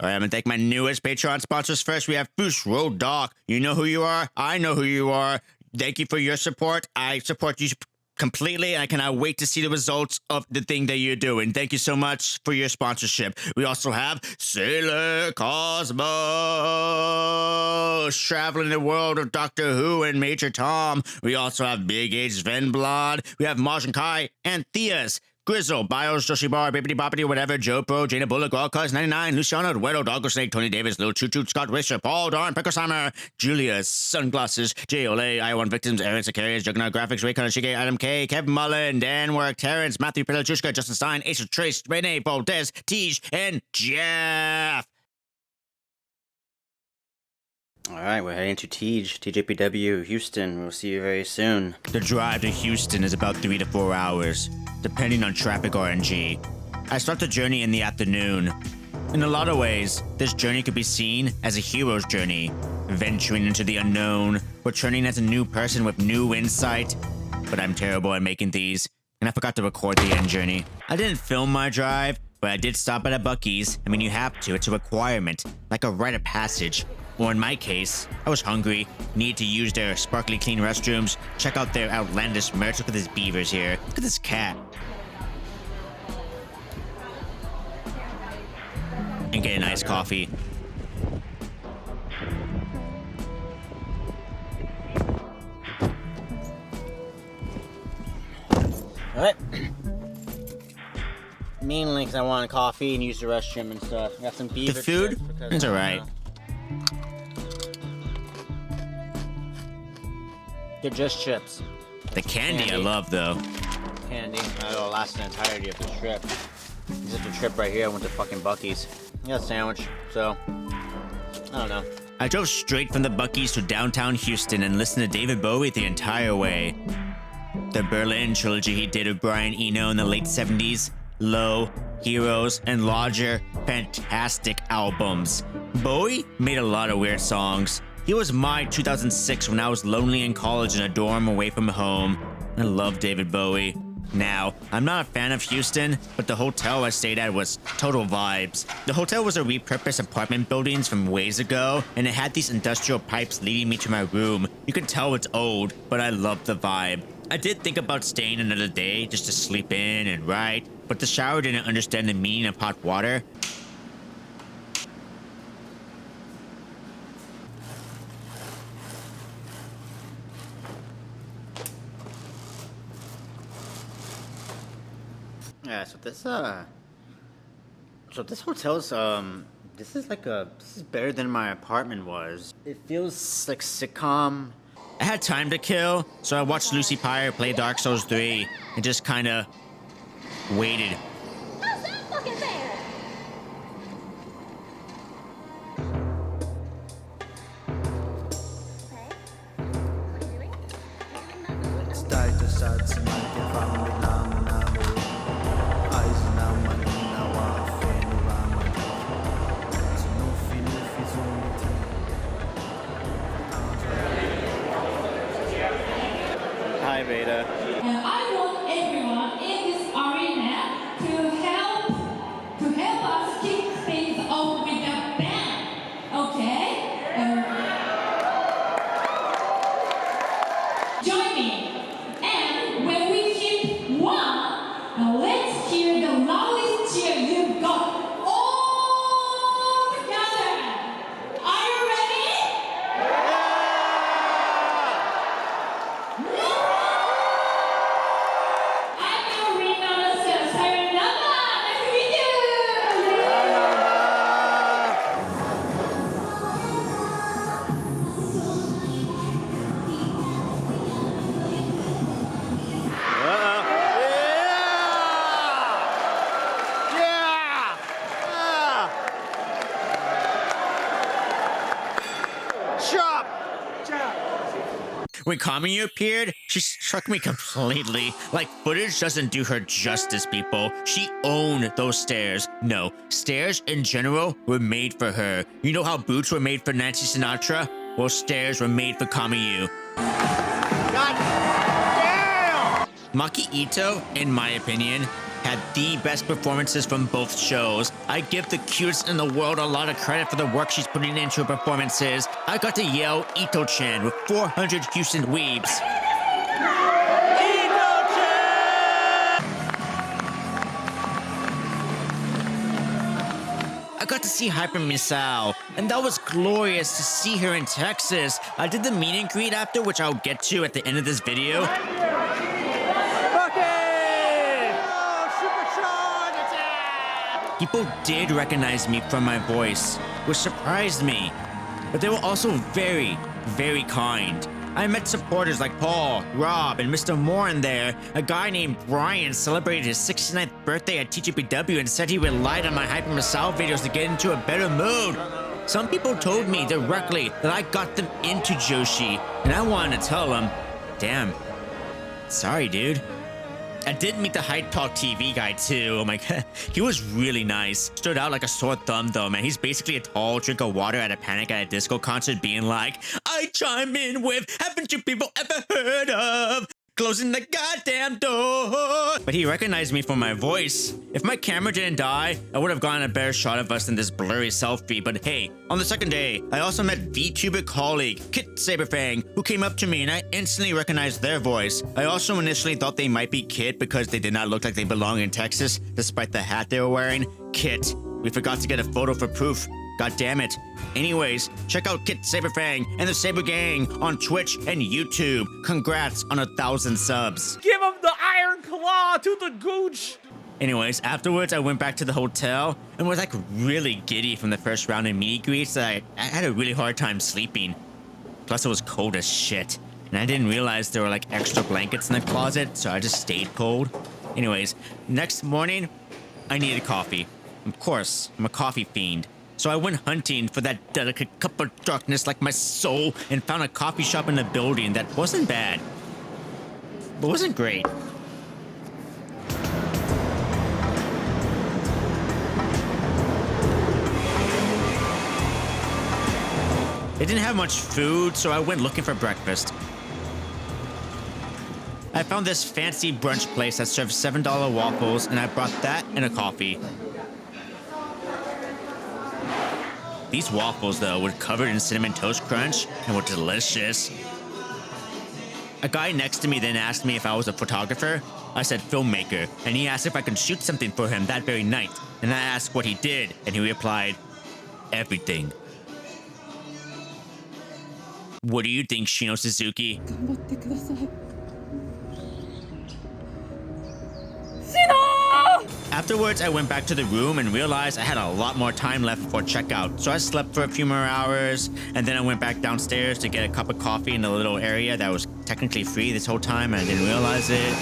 All right, I'm going to thank my newest Patreon sponsors first. We have Boost Road Dog. You know who you are. I know who you are. Thank you for your support. I support you completely. I cannot wait to see the results of the thing that you're doing. Thank you so much for your sponsorship. We also have Sailor Cosmos, traveling the world of Doctor Who and Major Tom. We also have Big H Sven Blad. We have Martian Kai and Theas. Grizzle, Bios, Joshi Bar, Bippity Boppity, whatever, Joe Pro, Jana Bullock, Wildcuz 99, Luciano, Eduardo, Doggo Snake, Tony Davis, Lil Choo Choo, Scott Wisher, Paul Darn, Picklesheimer, Julia, Sunglasses, J. Ole, I1 Victims, Aaron Sicarius, Juggernaut Graphics, Ray Shige, Adam K, Kevin Mullen, Dan Work, Terrence, Matthew Pilachushka, Justin Stein, Ace of Trace, Renee, Valdez, Tej, and Jeff. All right, we're heading to TJPW, Houston. We'll see you very soon. The drive to Houston is about 3 to 4 hours, depending on traffic or RNG. I start the journey in the afternoon. In a lot of ways, this journey could be seen as a hero's journey, venturing into the unknown, returning as a new person with new insight. But I'm terrible at making these, and I forgot to record the end journey. I didn't film my drive, but I did stop at a Buc-ee's. I mean, you have to. It's a requirement, like a rite of passage. Or in my case, I was hungry, needed to use their sparkly clean restrooms, check out their outlandish merch. Look at these beavers here. Look at this cat. And get a nice coffee. Alright. Mainly because I wanted coffee and use the restroom and stuff. Got some beaver. The food? It's alright. They're just chips. The candy I love, though. Candy. That'll last the entirety of the trip. This is the trip right here. I went to fucking Buc-ee's. Got a sandwich, so I don't know. I drove straight from the Buc-ee's to downtown Houston and listened to David Bowie the entire way. The Berlin trilogy he did with Brian Eno in the late 70s, Low, Heroes, and Lodger, fantastic albums. Bowie made a lot of weird songs. He was my 2006 when I was lonely in college in a dorm away from home. I love David Bowie. Now, I'm not a fan of Houston, but the hotel I stayed at was total vibes. The hotel was a repurposed apartment buildings from ways ago, and it had these industrial pipes leading me to my room. You can tell it's old, but I love the vibe. I did think about staying another day just to sleep in and write, but the shower didn't understand the meaning of hot water. Yeah, so this hotel's this is better than my apartment was. It feels like sitcom. I had time to kill, so I watched Lucy Pyre play Dark Souls 3 and just kinda waited. How's that fucking fair? Hi, Veda. And I want everyone in this arena to help us kick things off with a bang. Okay? Join me. And when we hit one, let's hear the loudest cheer you've got all together. Are you ready? When Kamiyu appeared, she struck me completely. Like, footage doesn't do her justice, people. She owned those stairs. No, stairs in general were made for her. You know how boots were made for Nancy Sinatra? Well, stairs were made for Kamiyu. God damn! Maki Ito, in my opinion, had the best performances from both shows. I give the cutest in the world a lot of credit for the work she's putting into her performances. I got to yell Ito-chan with 400 Houston weebs. I got to see Hyper Misao, and that was glorious to see her in Texas. I did the meet and greet after, which I'll get to at the end of this video. People did recognize me from my voice, which surprised me. But they were also very, very kind. I met supporters like Paul, Rob, and Mr. Morin there. A guy named Brian celebrated his 69th birthday at TJPW and said he relied on my Hyper Masao videos to get into a better mood. Some people told me directly that I got them into Joshi, and I wanted to tell them, damn, sorry, dude. I did meet the Hype Talk TV guy too. Oh my god, he was really nice. Stood out like a sore thumb though, man. He's basically a tall drink of water at a Panic at a Disco concert being like, I chime in with, haven't you people ever heard of closing the goddamn door? But he recognized me from my voice. If my camera didn't die, I would have gotten a better shot of us than this blurry selfie. But hey, on the second day, I also met VTuber colleague Kit Saberfang, who came up to me and I instantly recognized their voice. I also initially thought they might be Kit because they did not look like they belong in Texas, despite the hat they were wearing. Kit, we forgot to get a photo for proof. God damn it. Anyways, check out Kit Saberfang and the Saber Gang on Twitch and YouTube. Congrats on 1,000 subs. Give him the iron claw to the gooch! Anyways, afterwards, I went back to the hotel and was like really giddy from the first round of meet greets that I had a really hard time sleeping. Plus, it was cold as shit. And I didn't realize there were like extra blankets in the closet, so I just stayed cold. Anyways, next morning, I needed coffee. Of course, I'm a coffee fiend. So I went hunting for that delicate cup of darkness like my soul and found a coffee shop in the building that wasn't bad, but wasn't great. They didn't have much food, so I went looking for breakfast. I found this fancy brunch place that served $7 waffles, and I brought that and a coffee. These waffles, though, were covered in Cinnamon Toast Crunch and were delicious. A guy next to me then asked me if I was a photographer. I said filmmaker, and he asked if I could shoot something for him that very night. And I asked what he did, and he replied, everything. What do you think, Shino Suzuki? Afterwards, I went back to the room and realized I had a lot more time left before checkout, so I slept for a few more hours, and then I went back downstairs to get a cup of coffee in the little area that was technically free this whole time, and I didn't realize it.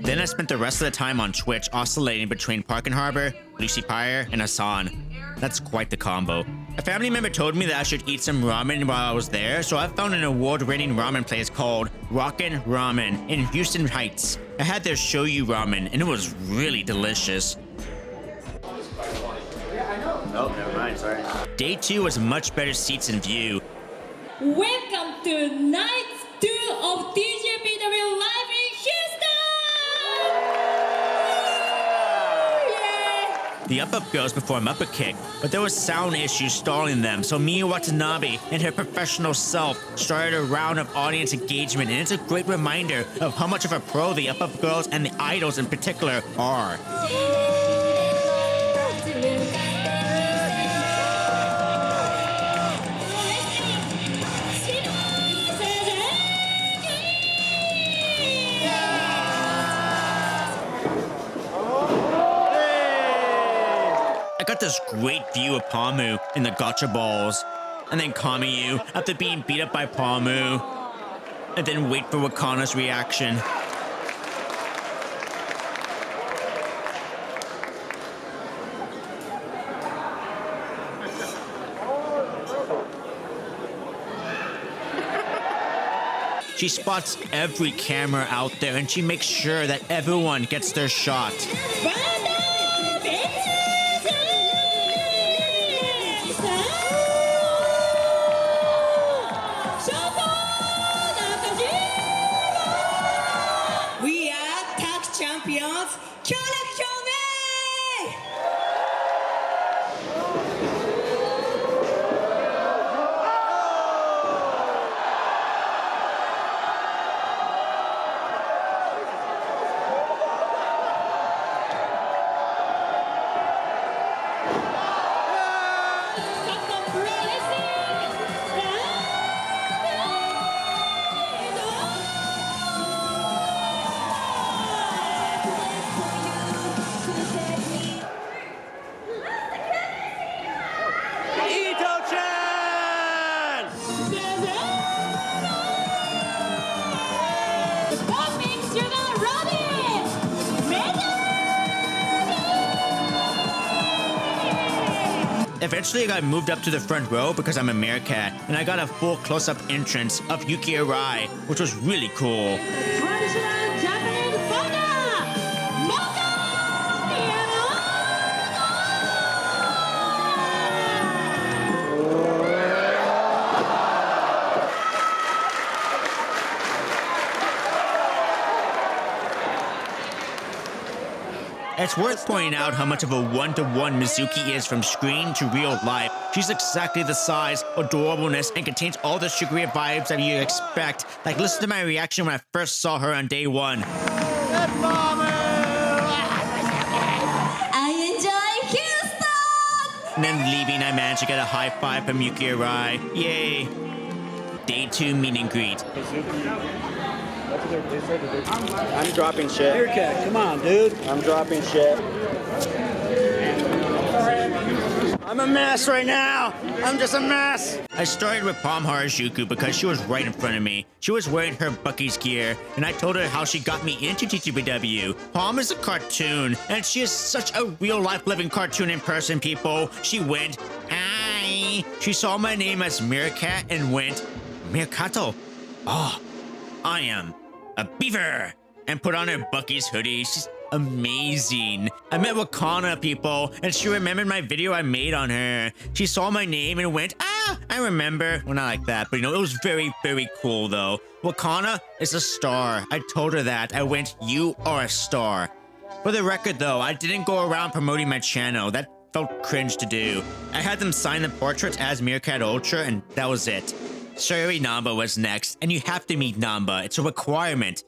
Then I spent the rest of the time on Twitch oscillating between Park and Harbor, Lucy Pyre, and Hassan. That's quite the combo. A family member told me that I should eat some ramen while I was there, so I found an award-winning ramen place called Rockin' Ramen in Houston Heights. I had their shoyu ramen, and it was really delicious. Nope, never mind, sorry. Day 2 was much better seats and view. Welcome to night 2 of TJPW Live in Houston! Yeah! The Up girls performed Upper Kick, but there was sound issues stalling them, so Miyu Watanabe and her professional self started a round of audience engagement, and it's a great reminder of how much of a pro the Up girls and the idols in particular are. I got this great view of Palmu in the gotcha balls, and then Kamiyu after being beat up by Palmu, and then wait for Wakana's reaction. She spots every camera out there and she makes sure that everyone gets their shot. We are tag champions. Eventually, I got moved up to the front row because I'm a Meerkat, and I got a full close-up entrance of Yuki Arai, which was really cool. Traditional Japanese soda! Mocha! It's worth pointing out how much of a one-to-one Mizuki is from screen to real life. She's exactly the size, adorableness, and contains all the sugary vibes that you expect. Like, listen to my reaction when I first saw her on day one. I enjoy Houston! And then leaving, I managed to get a high five from Yuki Arai. Yay! Day 2 meet and greet. I'm dropping shit. Meerkat, come on, dude. I'm dropping shit. I'm a mess right now. I'm just a mess. I started with Palm Harajuku because she was right in front of me. She was wearing her Bucky's gear, and I told her how she got me into TJPW. Palm is a cartoon, and she is such a real-life living cartoon in person, people. She went, hi. She saw my name as Meerkat and went, Meerkato. Oh, I am a beaver. And put on her Bucky's hoodie. She's amazing. I met Wakana, people, and she remembered my video I made on her. She saw my name and went, ah, I remember. Well, not like that, but you know, it was very, very cool though. Wakana is a star. I told her that. I went, you are a star. For the record though, I didn't go around promoting my channel. That felt cringe to do. I had them sign the portraits as Meerkat Ultra and that was it. Sayori Namba was next, and you have to meet Namba. It's a requirement.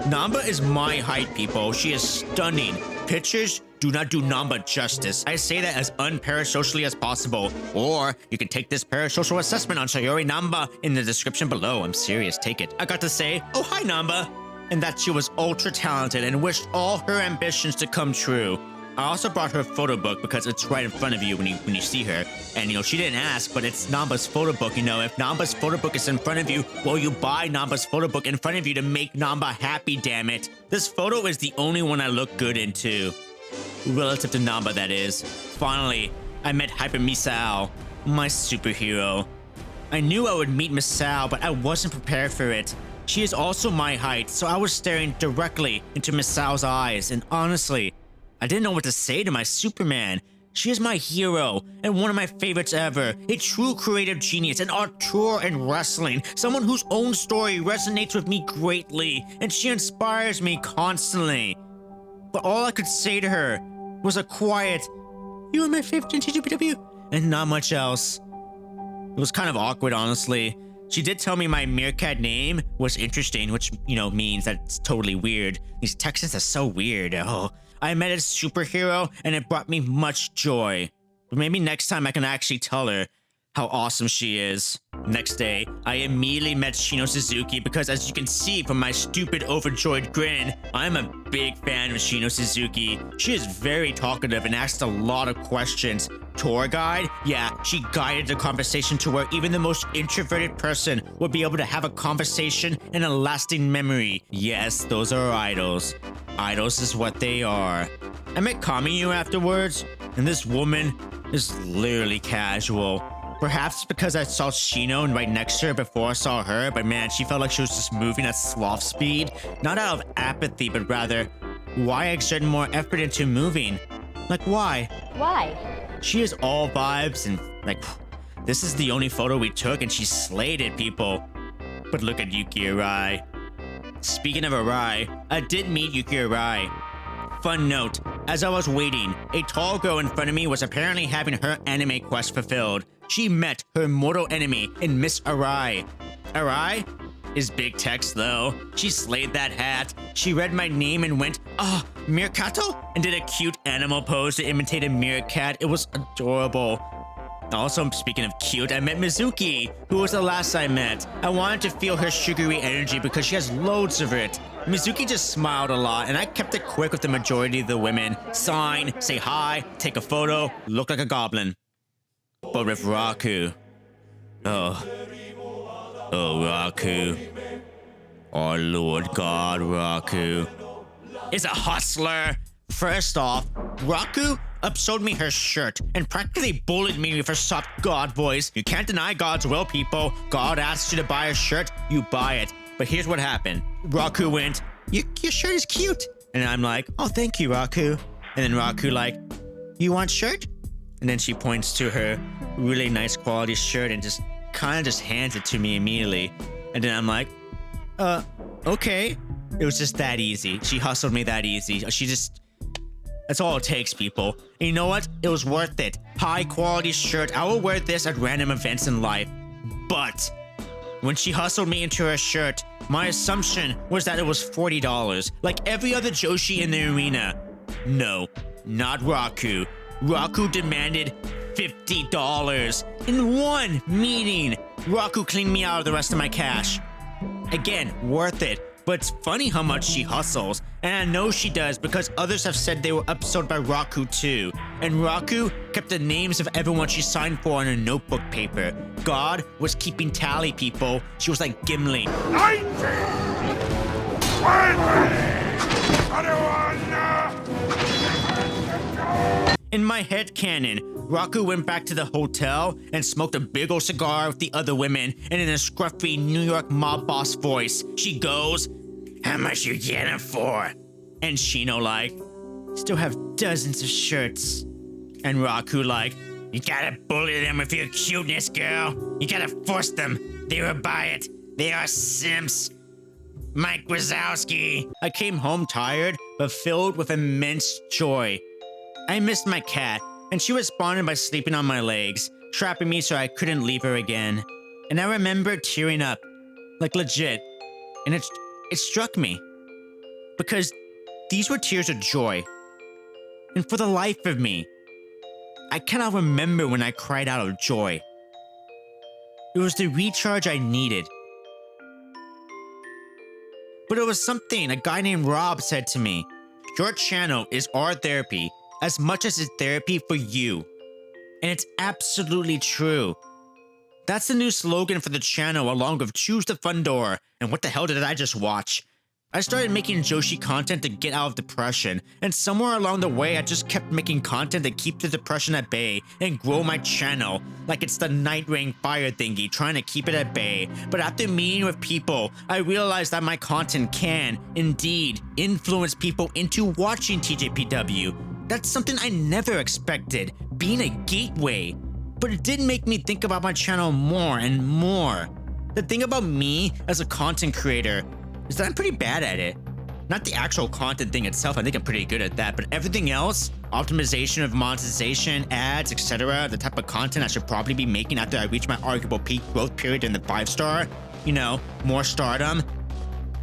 Namba is my height, people. She is stunning. Pictures do not do Namba justice. I say that as unparasocially as possible. Or you can take this parasocial assessment on Sayori Namba in the description below. I'm serious, take it. I got to say, oh hi Namba, and that she was ultra talented and wished all her ambitions to come true. I also brought her photo book because it's right in front of you when you see her. And, you know, she didn't ask, but it's Namba's photo book. You know, if Namba's photo book is in front of you, well, you buy Namba's photo book in front of you to make Namba happy, damn it. This photo is the only one I look good into. Relative to Namba, that is. Finally, I met Hyper Misao, my superhero. I knew I would meet Misao, but I wasn't prepared for it. She is also my height, so I was staring directly into Misao's eyes, and honestly, I didn't know what to say to my Superman. She is my hero, and one of my favorites ever. A true creative genius, an auteur in wrestling. Someone whose own story resonates with me greatly, and she inspires me constantly. But all I could say to her was a quiet, you are my favorite in TJPW, and not much else. It was kind of awkward, honestly. She did tell me my Meerkat name was interesting, which, you know, means that it's totally weird. These Texans are so weird. Oh. I met a superhero, and it brought me much joy. But maybe next time I can actually tell her how awesome she is. Next day, I immediately met Shino Suzuki because as you can see from my stupid overjoyed grin, I'm a big fan of Shino Suzuki. She is very talkative and asked a lot of questions. Tour guide? Yeah, she guided the conversation to where even the most introverted person would be able to have a conversation and a lasting memory. Yes, those are idols. Idols is what they are. I met Kamiyu afterwards, and this woman is literally casual. Perhaps because I saw Shino right next to her before I saw her, but man, she felt like she was just moving at sloth speed. Not out of apathy, but rather, why exert more effort into moving? Like, why? Why? She is all vibes and, like, this is the only photo we took and she slayed it, people. But look at Yuki Arai. Speaking of Arai, I did meet Yuki Arai. Fun note, as I was waiting, a tall girl in front of me was apparently having her anime quest fulfilled. She met her mortal enemy in Miss Arai. Arai is big text though. She slayed that hat. She read my name and went, "Ah, Meerkato?" and did a cute animal pose to imitate a meerkat. It was adorable. Also, speaking of cute, I met Mizuki, who was the last I met. I wanted to feel her sugary energy because she has loads of it. Mizuki just smiled a lot, and I kept it quick with the majority of the women. Sign, say hi, take a photo, look like a goblin. But with Raku, oh Raku, our Lord God Raku, is a hustler. First off, Raku upsold me her shirt and practically bullied me with her soft God voice. You can't deny God's will, people. God asks you to buy a shirt, you buy it. But here's what happened. Raku went, your shirt is cute. And I'm like, oh, thank you, Raku. And then Raku like, you want shirt? And then she points to her really nice quality shirt and just kind of just hands it to me immediately. And then I'm like, okay. It was just that easy. She hustled me that easy. That's all it takes, people. And you know what? It was worth it. High quality shirt. I will wear this at random events in life. But when she hustled me into her shirt, my assumption was that it was $40, like every other Joshi in the arena. No, not Raku. Raku demanded $50 in one meeting. Raku cleaned me out of the rest of my cash. Again, worth it. But it's funny how much she hustles, and I know she does because others have said they were upsold by Raku too. And Raku kept the names of everyone she signed for on a notebook paper. God was keeping tally, people. She was like Gimli. 90! 20! In my headcanon, Raku went back to the hotel and smoked a big ol' cigar with the other women, and in a scruffy New York mob boss voice, she goes, "How much you get it for?" And Shino like, "Still have dozens of shirts." And Raku like, "You gotta bully them with your cuteness, girl. You gotta force them. They will buy it. They are simps." Mike Wazowski. I came home tired, but filled with immense joy. I missed my cat, and she responded by sleeping on my legs, trapping me so I couldn't leave her again. And I remember tearing up, like legit, and it struck me. Because these were tears of joy. And for the life of me, I cannot remember when I cried out of joy. It was the recharge I needed. But it was something a guy named Rob said to me. Your channel is our therapy as much as it's therapy for you. And it's absolutely true. That's the new slogan for the channel along with Choose the Fun Door. And what the hell did I just watch? I started making Joshi content to get out of depression, and somewhere along the way I just kept making content to keep the depression at bay and grow my channel, like it's the Night Rain fire thingy trying to keep it at bay. But after meeting with people, I realized that my content can, indeed, influence people into watching TJPW. That's something I never expected, being a gateway. But it did make me think about my channel more and more. The thing about me as a content creator is that I'm pretty bad at it. Not the actual content thing itself, I think I'm pretty good at that, but everything else, optimization of monetization, ads, etc., the type of content I should probably be making after I reach my arguable peak growth period in the 5-star, you know, more stardom.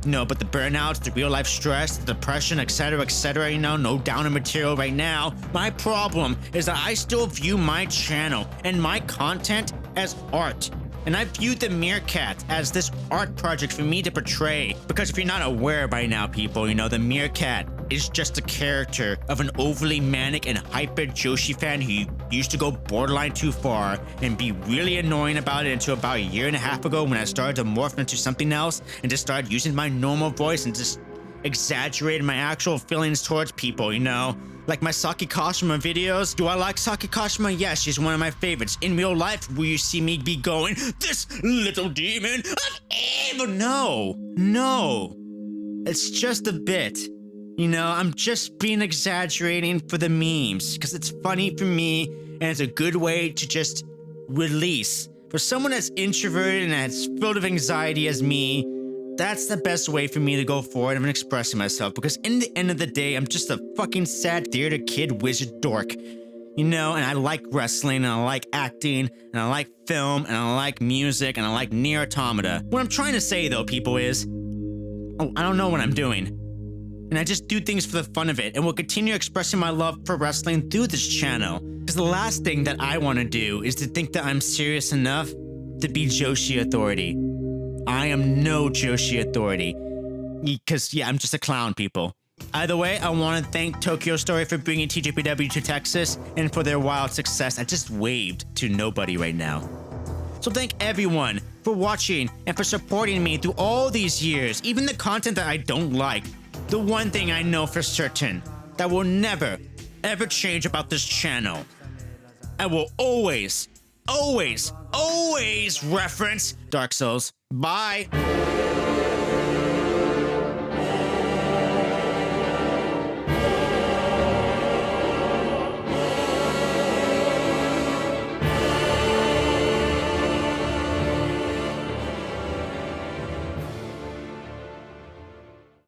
No, but the burnouts, the real life stress, the depression, etc., you know, no downer material right now. My problem is that I still view my channel and my content as art. And I view the Meerkat as this art project for me to portray. Because if you're not aware by now, people, you know, the Meerkat is just a character of an overly manic and hyper Joshi fan who used to go borderline too far and be really annoying about it until about a year and a half ago when I started to morph into something else and just started using my normal voice and just exaggerated my actual feelings towards people, you know? Like my Saki Kashima videos. Do I like Saki Kashima? Yes, she's one of my favorites. In real life, will you see me be going, this little demon of evil? No. No. It's just a bit. You know, I'm just being exaggerating for the memes. Because it's funny for me, and it's a good way to just release. For someone that's introverted and that's filled with anxiety as me, that's the best way for me to go forward and expressing myself. Because in the end of the day, I'm just a fucking sad theater kid wizard dork. You know, and I like wrestling, and I like acting, and I like film, and I like music, and I like Nier Automata. What I'm trying to say, though, people, is... oh, I don't know what I'm doing. And I just do things for the fun of it, and will continue expressing my love for wrestling through this channel. Because the last thing that I want to do is to think that I'm serious enough to be Joshi Authority. I am no Joshi Authority. Because, yeah, I'm just a clown, people. Either way, I want to thank Tokyo Story for bringing TJPW to Texas, and for their wild success. I just waved to nobody right now. So thank everyone for watching and for supporting me through all these years, even the content that I don't like. The one thing I know for certain that will never, ever change about this channel. I will always, always, always reference Dark Souls. Bye.